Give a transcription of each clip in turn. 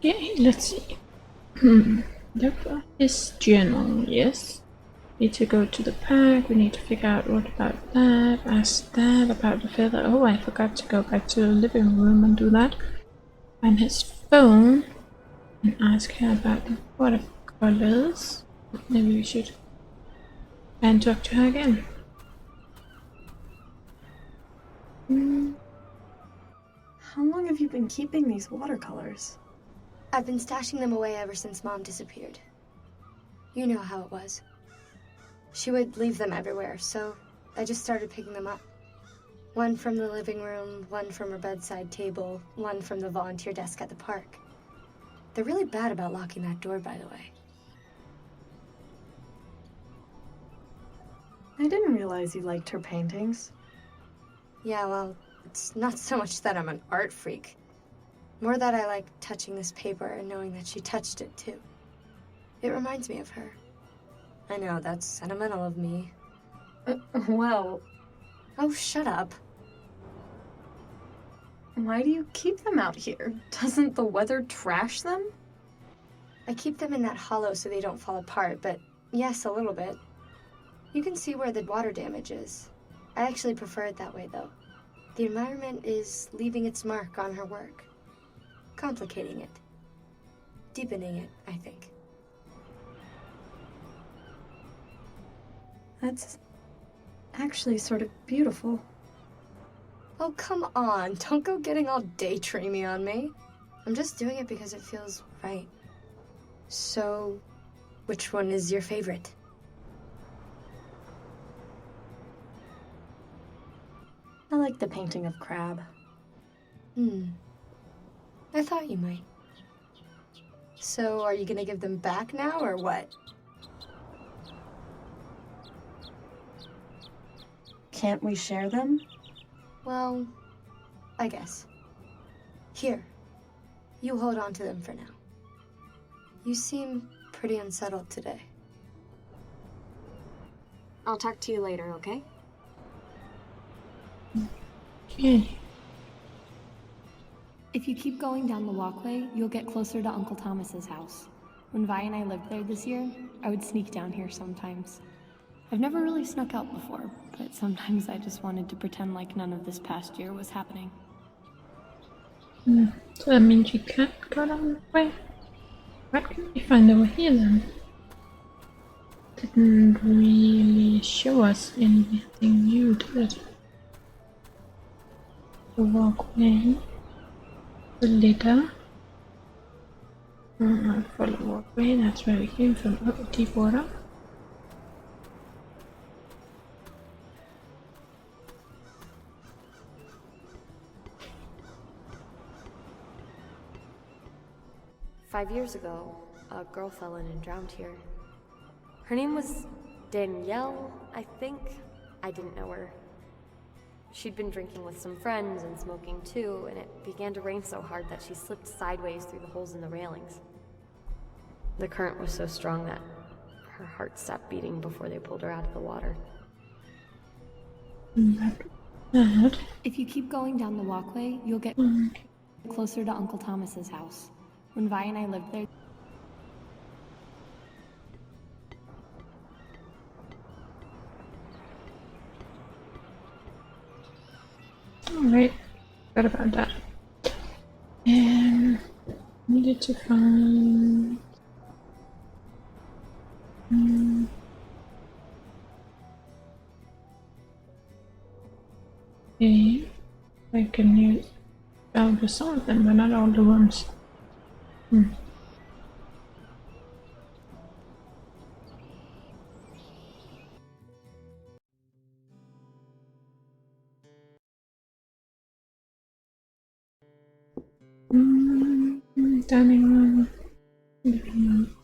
Okay, let's see. Look for his journal, yes. Need to go to the park, we need to figure out what about that, ask that about the feather. Oh, I forgot to go back to the living room and do that. Find his phone and ask her about the watercolors. Maybe we should and talk to her again. How long have you been keeping these watercolors? I've been stashing them away ever since Mom disappeared. You know how it was. She would leave them everywhere, so I just started picking them up. One from the living room, one from her bedside table, one from the volunteer desk at the park. They're really bad about locking that door, by the way. I didn't realize you liked her paintings. Yeah, well, it's not so much that I'm an art freak. More that I like touching this paper and knowing that she touched it, too. It reminds me of her. I know, that's sentimental of me. Well... Oh, shut up. Why do you keep them out here? Doesn't the weather trash them? I keep them in that hollow so they don't fall apart, but yes, a little bit. You can see where the water damage is. I actually prefer it that way, though. The environment is leaving its mark on her work. Complicating it. Deepening it, I think. That's actually sort of beautiful. Oh, come on. Don't go getting all daydreamy on me. I'm just doing it because it feels right. So, which one is your favorite? I like the painting of Crab. I thought you might. So, are you gonna give them back now, or what? Can't we share them? Well, I guess. Here. You hold on to them for now. You seem pretty unsettled today. I'll talk to you later, okay? Okay. If you keep going down the walkway, you'll get closer to Uncle Thomas's house. When Vi and I lived there this year, I would sneak down here sometimes. I've never really snuck out before, but sometimes I just wanted to pretend like none of this past year was happening. So that means you can't go down that way? What can we find over here then? Didn't really show us anything new, did it? The walkway, the litter. Follow the walkway, that's where we came from. Oh, deep water. "5 years ago, a girl fell in and drowned here. Her name was Danielle, I think. I didn't know her. She'd been drinking with some friends and smoking too, and it began to rain so hard that she slipped sideways through the holes in the railings. The current was so strong that her heart stopped beating before they pulled her out of the water." Bad. If you keep going down the walkway, you'll get closer to Uncle Thomas's house. When Vi and I lived there... Alright, forgot about that. And needed to find... Okay, I can use some of them, but not all the ones. Dining room, living room.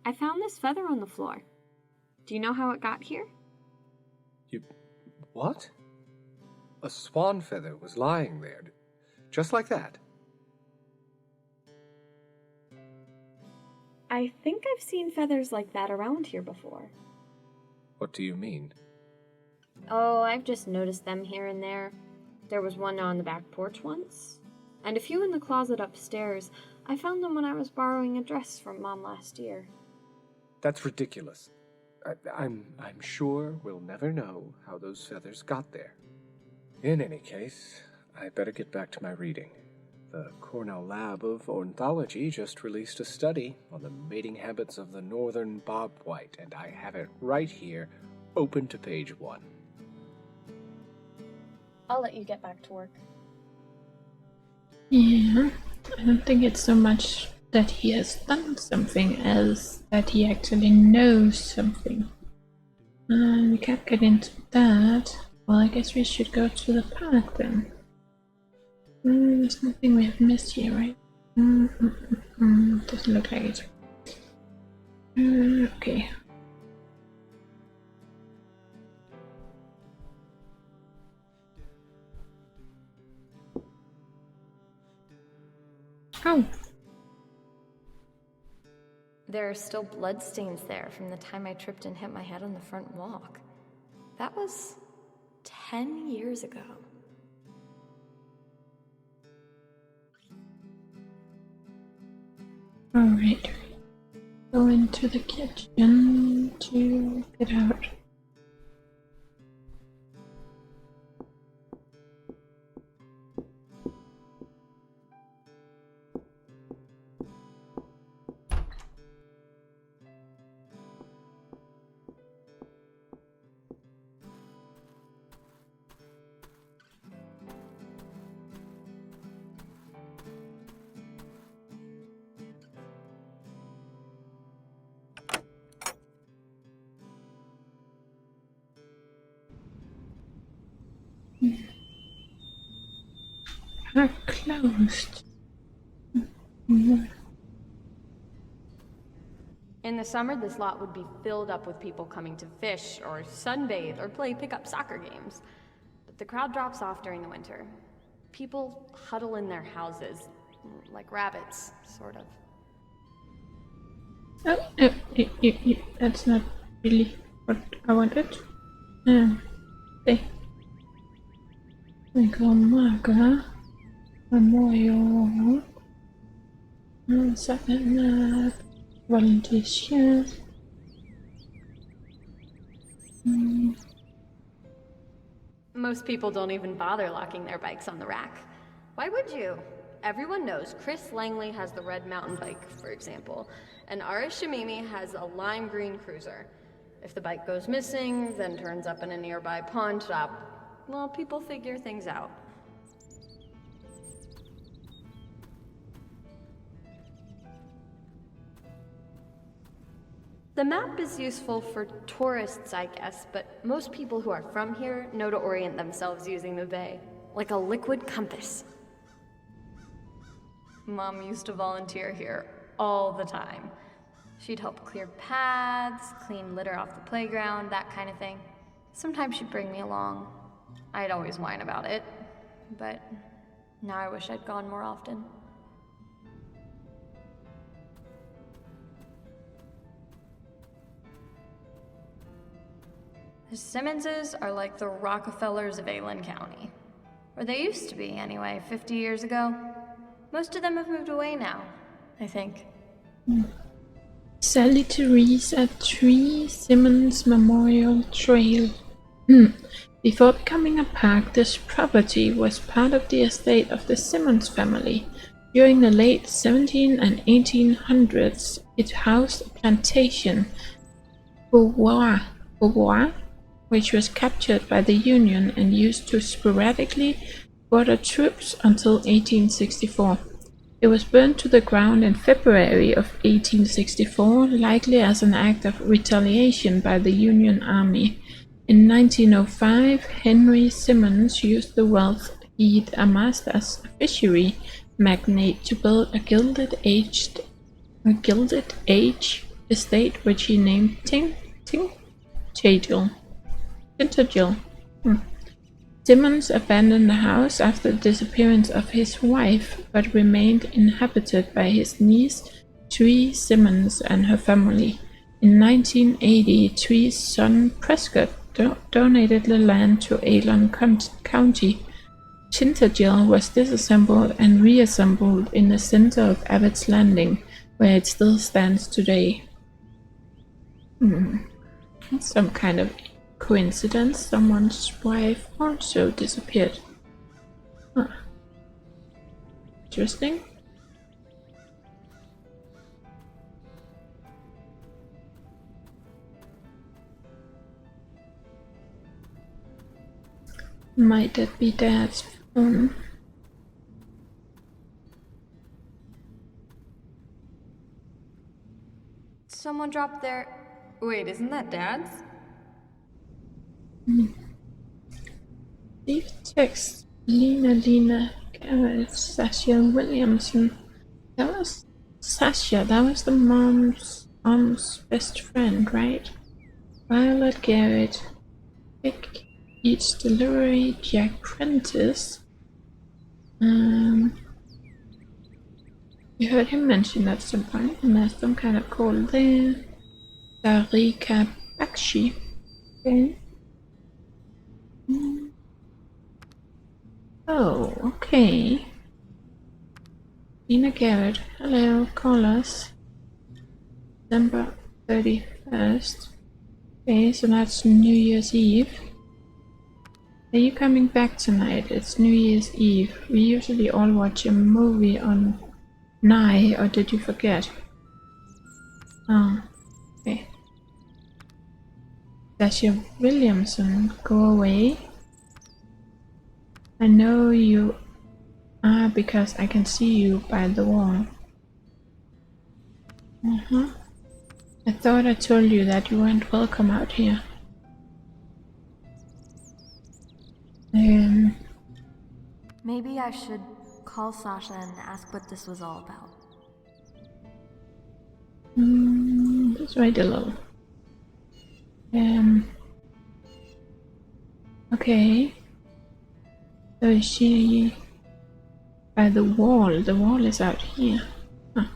"I found this feather on the floor. Do you know how it got here?" What? A swan feather was lying there, just like that? I think I've seen feathers like that around here before. What do you mean? Oh, I've just noticed them here and there. There was one on the back porch once, and a few in the closet upstairs. I found them when I was borrowing a dress from Mom last year. That's ridiculous. I'm sure we'll never know how those feathers got there. In any case, I better get back to my reading. The Cornell Lab of Ornithology just released a study on the mating habits of the northern bobwhite, and I have it right here, open to page 1. I'll let you get back to work. Yeah, I don't think it's so much that he has done something as that he actually knows something. We can't get into that. Well, I guess we should go to the park then. There's nothing we have missed here, right? Doesn't look like it. Okay. Oh. There are still bloodstains there from the time I tripped and hit my head on the front walk. That was 10 years ago. Alright. Go into the kitchen to get out. Are closed. In the summer, this lot would be filled up with people coming to fish or sunbathe or play pickup soccer games. But the crowd drops off during the winter. People huddle in their houses, like rabbits, sort of. Oh, that's not really what I wanted. Đây. Mình có mark hả? Memorial. Second volunteer. Most people don't even bother locking their bikes on the rack. Why would you? Everyone knows Chris Langley has the red mountain bike, for example, and Aris Shamimi has a lime green cruiser. If the bike goes missing, then turns up in a nearby pawn shop, well, people figure things out. The map is useful for tourists, I guess, but most people who are from here know to orient themselves using the bay, like a liquid compass. Mom used to volunteer here all the time. She'd help clear paths, clean litter off the playground, that kind of thing. Sometimes she'd bring me along. I'd always whine about it, but now I wish I'd gone more often. The Simmonses are like the Rockefellers of Aylen County. Or they used to be, anyway, 50 years ago. Most of them have moved away now, I think. Sally Teresa 3 Simmons Memorial Trail. Before becoming a park, this property was part of the estate of the Simmons family. During the late 1700s and 1800s, it housed a plantation, Beauvoir, which was captured by the Union and used to sporadically quarter troops until 1864. It was burned to the ground in February of 1864, likely as an act of retaliation by the Union Army. In 1905, Henry Simmons used the wealth he'd amassed as a fishery magnate to build a Gilded Age estate, which he named Tintagel. Simmons abandoned the house after the disappearance of his wife, but remained inhabited by his niece, Twee Simmons and her family. In 1980, Twee's son Prescott donated the land to Avon County. Tintagel was disassembled and reassembled in the center of Abbott's Landing, where it still stands today. Some kind of coincidence. Someone's wife also disappeared. Huh. Interesting. Might that be Dad's phone? Someone dropped their... Wait, isn't that Dad's? Leave text. Lina Garrett, Sasha Williamson. That was Sasha. That was the mom's best friend, right? Violet Garrett. Pick each delivery. Jack Prentice. You heard him mention at some point, and there's some kind of call there. Sarika Bakshi. Okay. Oh, okay. Lina Garrett, hello, call us. December 31st. Okay, so that's New Year's Eve. Are you coming back tonight? It's New Year's Eve. We usually all watch a movie on Nye, or did you forget? Oh, okay. Sasha Williamson, go away. I know you are because I can see you by the wall. I thought I told you that you weren't welcome out here. Maybe I should call Sasha and ask what this was all about. Just wait a little. Okay. So is she by the wall? The wall is out here. Huh.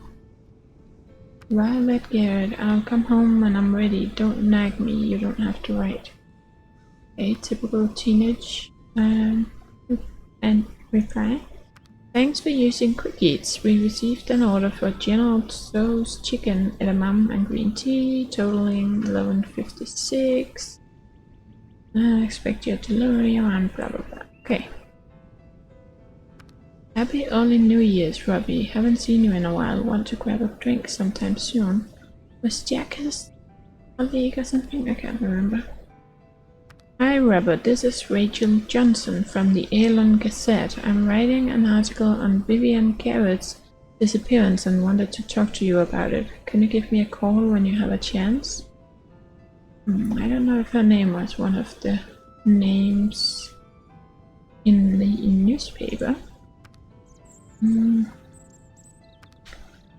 Violet Garrett, I'll come home when I'm ready. Don't nag me, you don't have to write. A typical teenage and reply. Thanks for using Quick Eats. We received an order for General Tso's chicken, edamame and green tea, totaling $11.56. I expect your delivery around blah blah blah. Okay. Happy early New Year's, Robbie. Haven't seen you in a while. Want to grab a drink sometime soon? Was Jack his colleague or something? I can't remember. Hi Robert, this is Rachel Johnson from the Avon Gazette. I'm writing an article on Vivian Garrett's disappearance and wanted to talk to you about it. Can you give me a call when you have a chance? I don't know if her name was one of the names in the newspaper.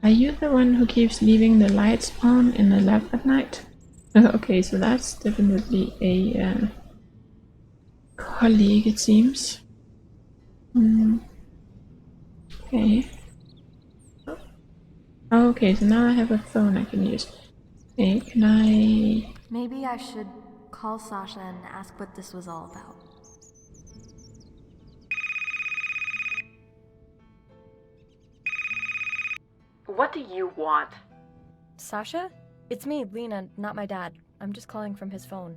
Are you the one who keeps leaving the lights on in the lab at night? Okay, so that's definitely a colleague, it seems. Okay. Oh, okay, so now I have a phone I can use. Okay, can I... Maybe I should call Sasha and ask what this was all about. What do you want? Sasha? It's me, Lina, not my dad. I'm just calling from his phone.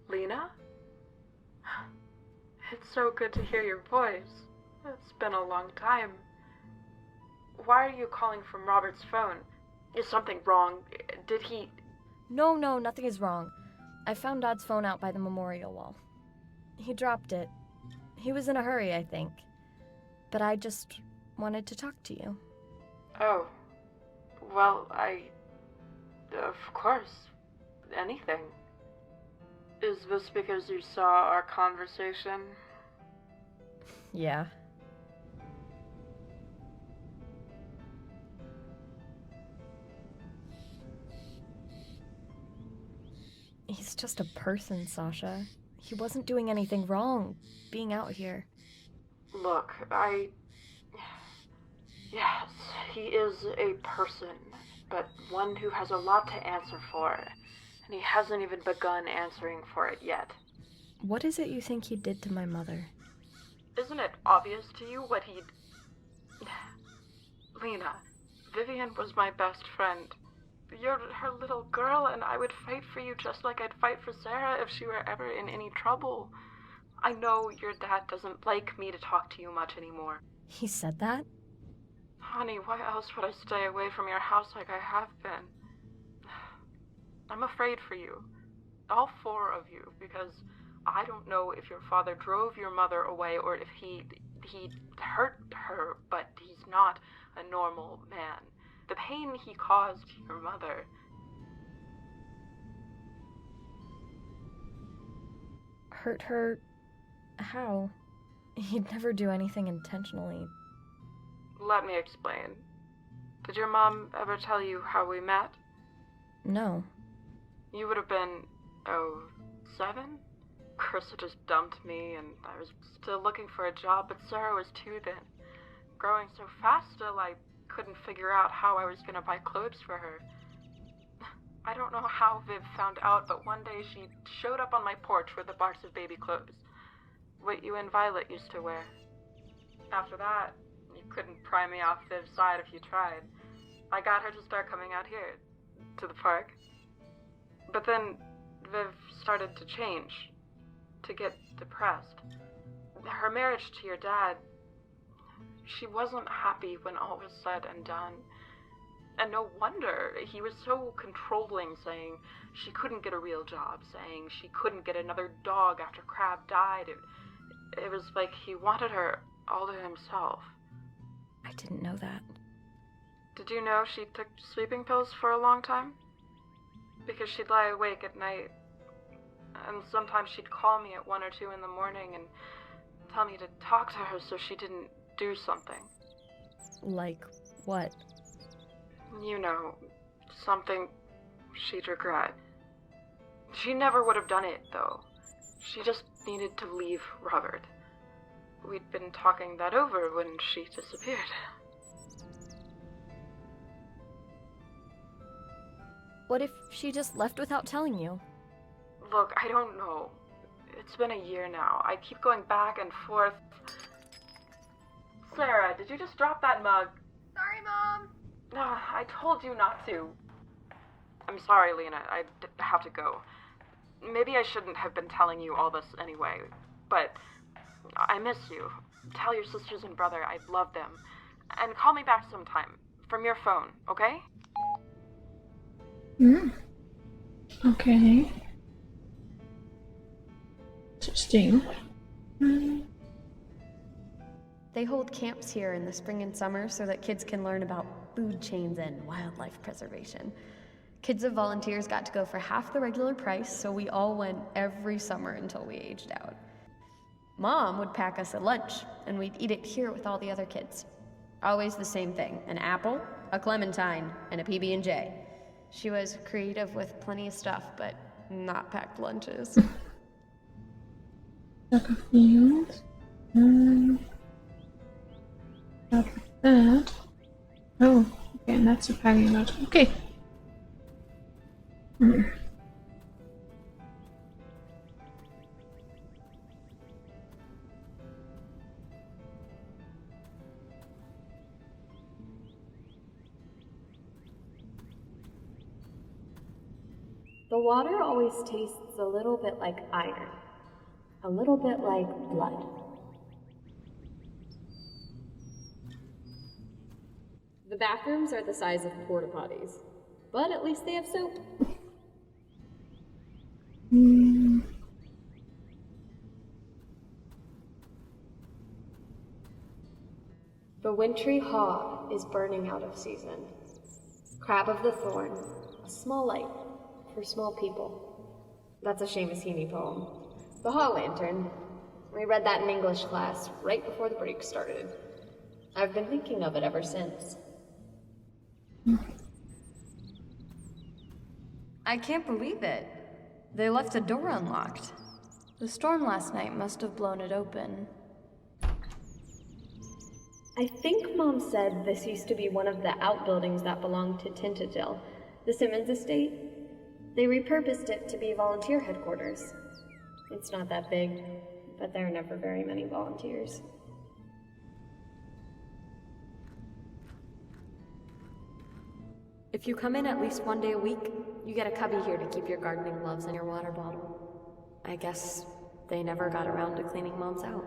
Lina? It's so good to hear your voice. It's been a long time. Why are you calling from Robert's phone? Is something wrong? Did he... No, nothing is wrong. I found Dad's phone out by the memorial wall. He dropped it. He was in a hurry, I think. But I just wanted to talk to you. Oh. Well, of course. Anything. Is this because you saw our conversation? Yeah. He's just a person, Sasha. He wasn't doing anything wrong, being out here. Look, yes, He is a person, but one who has a lot to answer for, and he hasn't even begun answering for it yet. What is it you think he did to my mother? Isn't it obvious to you what he'd... Lina, Vivian was my best friend. You're her little girl, and I would fight for you just like I'd fight for Sarah if she were ever in any trouble. I know your dad doesn't like me to talk to you much anymore. He said that? Honey, why else would I stay away from your house like I have been? I'm afraid for you. All four of you, because I don't know if your father drove your mother away or if he hurt her, but he's not a normal man. The pain he caused your mother. Hurt her? How? He'd never do anything intentionally. Let me explain. Did your mom ever tell you how we met? No. You would have been, 7? Chris had just dumped me, and I was still looking for a job, but Sarah was too then. Growing so fast still, I couldn't figure out how I was going to buy clothes for her. I don't know how Viv found out, but one day she showed up on my porch with a box of baby clothes. What you and Violet used to wear. After that, you couldn't pry me off Viv's side if you tried. I got her to start coming out here, to the park. But then Viv started to change, to get depressed. Her marriage to your dad, she wasn't happy when all was said and done. And no wonder, he was so controlling, saying she couldn't get a real job, saying she couldn't get another dog after Crab died. It was like he wanted her all to himself. I didn't know that. Did you know she took sleeping pills for a long time? Because she'd lie awake at night, and sometimes she'd call me at 1 or 2 in the morning and tell me to talk to her so she didn't do something. Like what? You know, something she'd regret. She never would have done it, though. She just needed to leave Robert. We'd been talking that over when she disappeared. What if she just left without telling you? Look, I don't know. It's been a year now. I keep going back and forth. Sarah, did you just drop that mug? Sorry, Mom. No, I told you not to. I'm sorry, Lina. I have to go. Maybe I shouldn't have been telling you all this anyway, but I miss you. Tell your sisters and brother I love them. And call me back sometime. From your phone, okay? Okay. Interesting. They hold camps here in the spring and summer so that kids can learn about food chains and wildlife preservation. Kids of volunteers got to go for half the regular price, so we all went every summer until we aged out. Mom would pack us a lunch, and we'd eat it here with all the other kids. Always the same thing, an apple, a clementine, and a PB&J. She was creative with plenty of stuff, but not packed lunches. Soccer field. Not that. Oh, okay, and that's a parking lot. Okay. The water always tastes a little bit like iron, a little bit like blood. The bathrooms are the size of porta potties, but at least they have soap. The wintry haw is burning out of season. Crab of the Thorn, a small light for small people. That's a Seamus Heaney poem. The Haw Lantern. We read that in English class right before the break started. I've been thinking of it ever since. I can't believe it. They left the door unlocked. The storm last night must have blown it open. I think Mom said this used to be one of the outbuildings that belonged to Tintagel, the Simmons estate. They repurposed it to be volunteer headquarters. It's not that big, but there are never very many volunteers. If you come in at least one day a week, you get a cubby here to keep your gardening gloves and your water bottle. I guess they never got around to cleaning Mom's out.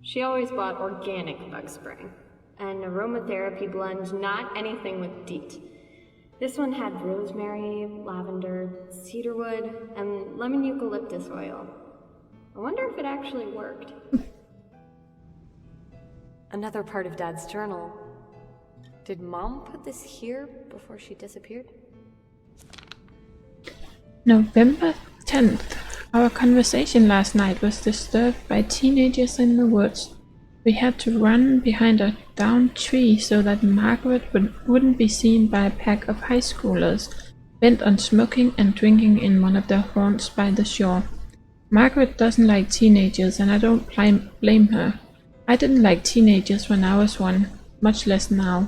She always bought organic bug spray. An aromatherapy blend, not anything with DEET. This one had rosemary, lavender, cedarwood, and lemon eucalyptus oil. I wonder if it actually worked. Another part of Dad's journal. Did Mom put this here before she disappeared? November 10th. Our conversation last night was disturbed by teenagers in the woods. We had to run behind a downed tree so that Margaret wouldn't be seen by a pack of high schoolers bent on smoking and drinking in one of their haunts by the shore. Margaret doesn't like teenagers, and I don't blame her. I didn't like teenagers when I was one, much less now.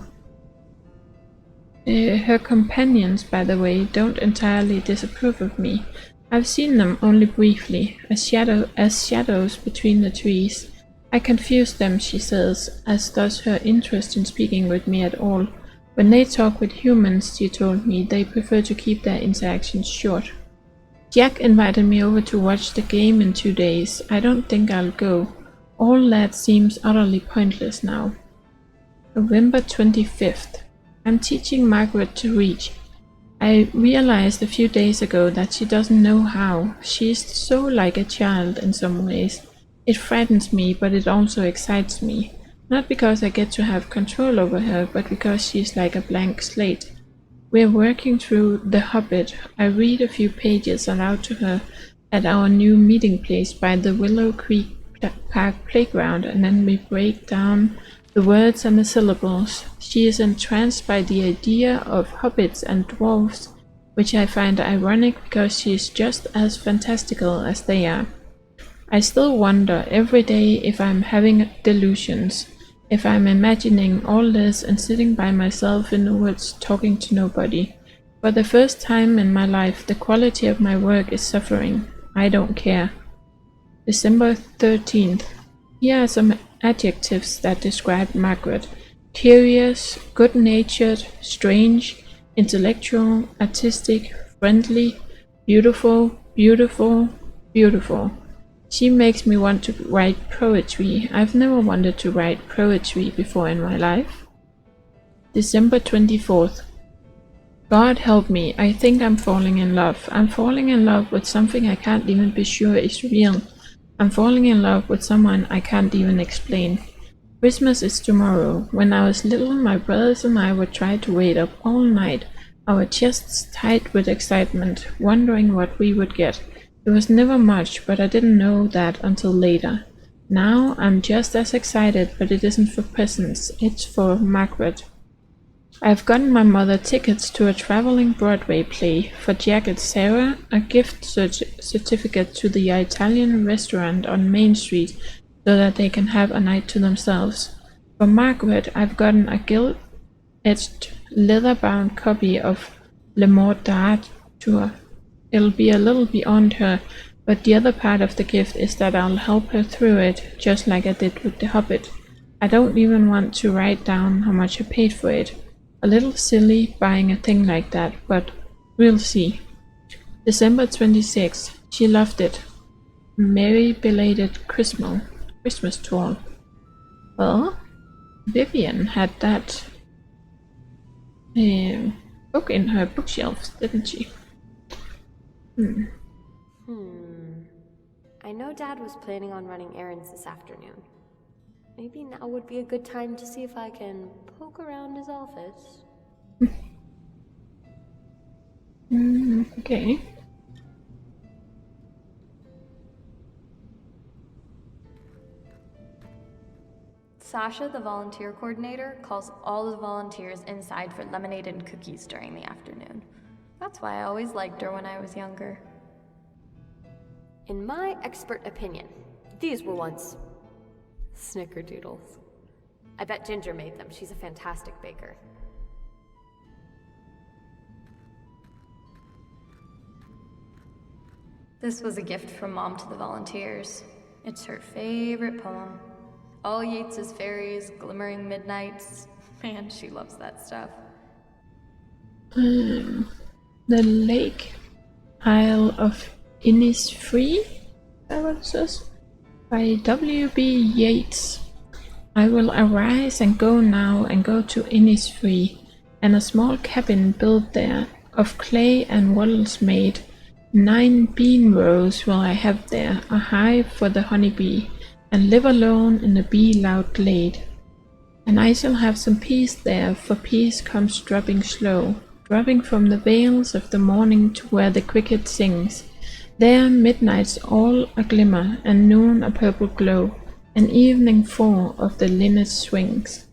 Her companions, by the way, don't entirely disapprove of me. I've seen them only briefly, as shadows between the trees. I confuse them, she says, as does her interest in speaking with me at all. When they talk with humans, she told me, they prefer to keep their interactions short. Jack invited me over to watch the game in 2 days. I don't think I'll go. All that seems utterly pointless now. November 25th. I'm teaching Margaret to read. I realized a few days ago that she doesn't know how. She is so like a child in some ways. It frightens me, but it also excites me. Not because I get to have control over her, but because she's like a blank slate. We're working through The Hobbit. I read a few pages aloud to her at our new meeting place by the Willow Creek Park playground, and then we break down the words and the syllables. She is entranced by the idea of hobbits and dwarves, which I find ironic because she is just as fantastical as they are. I still wonder every day if I'm having delusions, if I'm imagining all this and sitting by myself in the woods talking to nobody. For the first time in my life, the quality of my work is suffering. I don't care. December 13th. Here are some adjectives that describe Margaret. Curious, good-natured, strange, intellectual, artistic, friendly, beautiful, beautiful, beautiful. She makes me want to write poetry. I've never wanted to write poetry before in my life. December 24th. God help me, I think I'm falling in love. I'm falling in love with something I can't even be sure is real. I'm falling in love with someone I can't even explain. Christmas is tomorrow. When I was little, my brothers and I would try to wait up all night, our chests tight with excitement, wondering what we would get. It was never much, but I didn't know that until later. Now I'm just as excited, but it isn't for presents, it's for Margaret. I've gotten my mother tickets to a traveling Broadway play. For Jack and Sarah, a gift certificate to the Italian restaurant on Main Street so that they can have a night to themselves. For Margaret, I've gotten a gilt-edged, leather-bound copy of Le Mort d'Arthur. It'll be a little beyond her, but the other part of the gift is that I'll help her through it, just like I did with The Hobbit. I don't even want to write down how much I paid for it. A little silly buying a thing like that, but we'll see. December 26th. She loved it. Merry belated Christmas to all. Well, Vivian had that book in her bookshelves, didn't she? I know Dad was planning on running errands this afternoon. Maybe now would be a good time to see if I can poke around his office. Okay. Sasha, the volunteer coordinator, calls all the volunteers inside for lemonade and cookies during the afternoon. That's why I always liked her when I was younger. In my expert opinion, these were once snickerdoodles. I bet Ginger made them. She's a fantastic baker. This was a gift from Mom to the volunteers. It's her favorite poem. All Yeats's fairies, glimmering midnights. Man, she loves that stuff. The Lake Isle of Innisfree, is that what it says? By W.B. Yeats. I will arise and go now and go to Innisfree, and a small cabin built there, of clay and wattles made. 9 bean rows will I have there, a hive for the honeybee, and live alone in the bee-loud glade. And I shall have some peace there, for peace comes dropping slow, dropping from the vales of the morning to where the cricket sings. There midnight's all a glimmer, and noon a purple glow, and evening 4 of the linnet swings.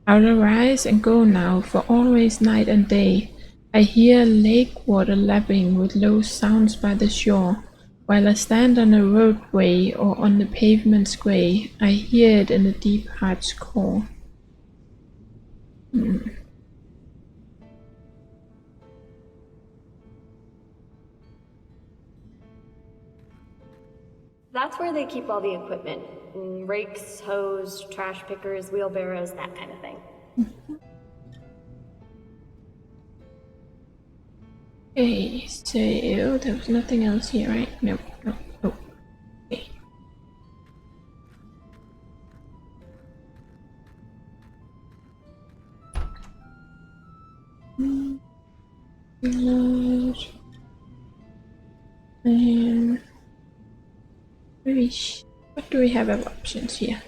I'll arise and go now, for always night and day I hear lake water lapping with low sounds by the shore. While I stand on a roadway or on the pavement's grey, I hear it in the deep heart's core. That's where they keep all the equipment. Rakes, hoes, trash pickers, wheelbarrows, that kind of thing. Okay, so there was nothing else here, right? Nope. Okay. Load. And what do we have of options here?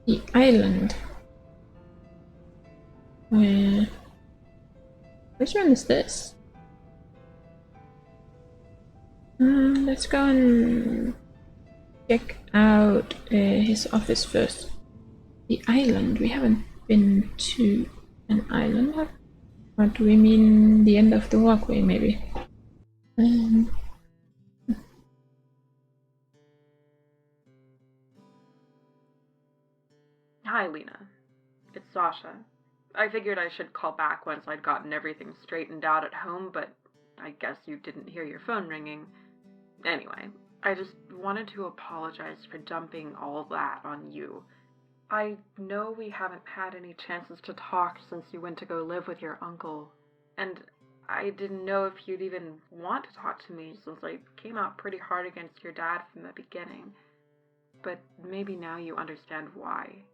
The island. Which one is this? Let's go and check out his office first. The island. We haven't been to an island, have we? Or do we mean the end of the walkway, maybe? Hi, Lina. It's Sasha. I figured I should call back once I'd gotten everything straightened out at home, but I guess you didn't hear your phone ringing. Anyway, I just wanted to apologize for dumping all that on you. I know we haven't had any chances to talk since you went to go live with your uncle, and I didn't know if you'd even want to talk to me since I came out pretty hard against your dad from the beginning. But maybe now you understand why.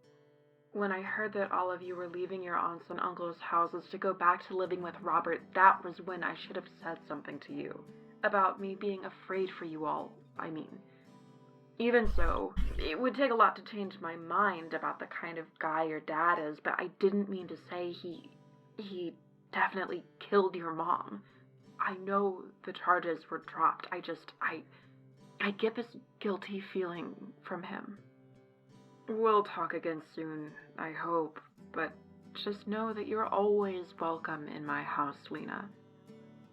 When I heard that all of you were leaving your aunts and uncles' houses to go back to living with Robert, that was when I should have said something to you. About me being afraid for you all, I mean. Even so, it would take a lot to change my mind about the kind of guy your dad is, but I didn't mean to say he definitely killed your mom. I know the charges were dropped, I get this guilty feeling from him. We'll talk again soon, I hope, but just know that you're always welcome in my house, Lina.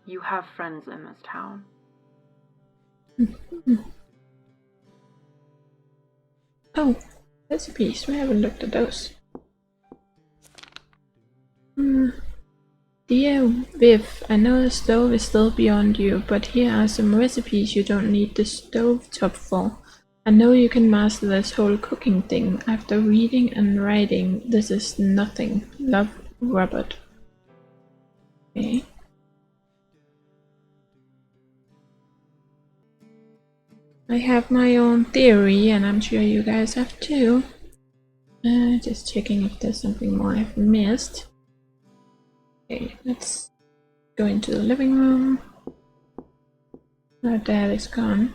You have friends in this town. Oh, recipes. We haven't looked at those. Dear Viv, I know the stove is still beyond you, but here are some recipes you don't need the stove top for. I know you can master this whole cooking thing. After reading and writing, this is nothing. Love, Robert. Okay. I have my own theory, and I'm sure you guys have too. Just checking if there's something more I've missed. Okay, let's go into the living room. Our dad is gone.